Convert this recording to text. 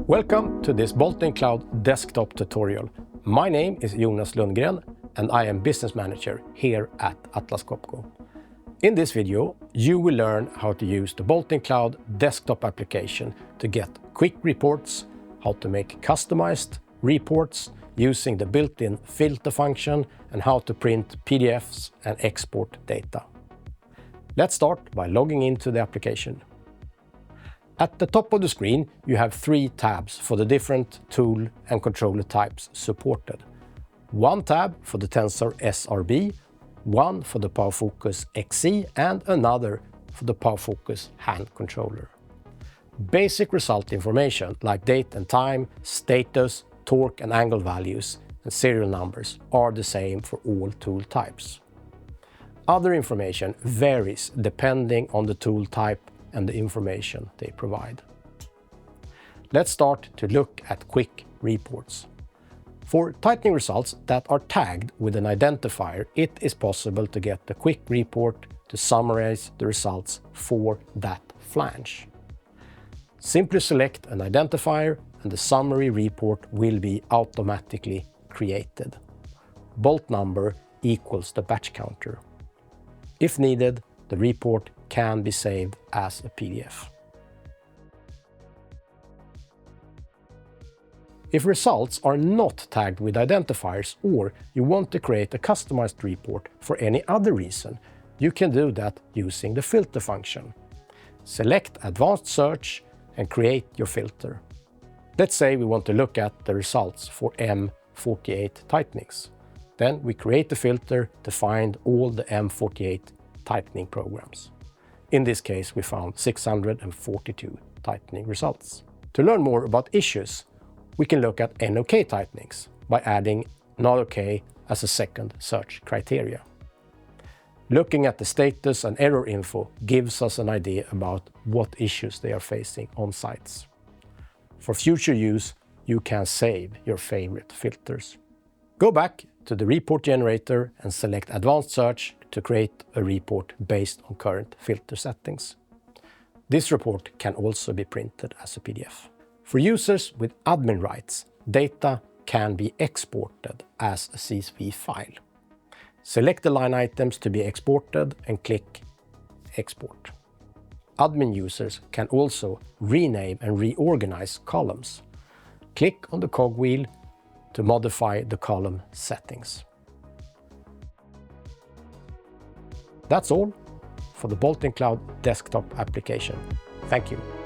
Welcome to this Bolton Cloud desktop tutorial. My name is Jonas Lundgren and I am Business Manager here at Atlas Copco. In this video, you will learn how to use the Bolton Cloud desktop application to get quick reports, how to make customized reports using the built-in filter function, and how to print PDFs and export data. Let's start by logging into the application. At the top of the screen, you have three tabs for the different tool and controller types supported. One tab for the Tensor SRB, one for the PowerFocus XC, and another for the PowerFocus hand controller. Basic result information like date and time, status, torque and angle values, and serial numbers are the same for all tool types. Other information varies depending on the tool type and the information they provide. Let's start to look at quick reports. For tightening results that are tagged with an identifier, it is possible to get a quick report to summarize the results for that flange. Simply select an identifier and the summary report will be automatically created. Bolt number equals the batch counter. If needed, the report can be saved as a PDF. If results are not tagged with identifiers or you want to create a customized report for any other reason, you can do that using the filter function. Select Advanced Search and create your filter. Let's say we want to look at the results for M48 tightenings. Then we create the filter to find all the M48 tightening programs. In this case, we found 642 tightening results. To learn more about issues, we can look at NOK tightenings by adding NOK as a second search criteria. Looking at the status and error info gives us an idea about what issues they are facing on sites. For future use, you can save your favorite filters. Go back to the report generator and select Advanced Search to create a report based on current filter settings. This report can also be printed as a PDF. For users with admin rights, data can be exported as a CSV file. Select the line items to be exported and click Export. Admin users can also rename and reorganize columns. Click on the cogwheel to modify the column settings. That's all for the Bolton Cloud desktop application. Thank you.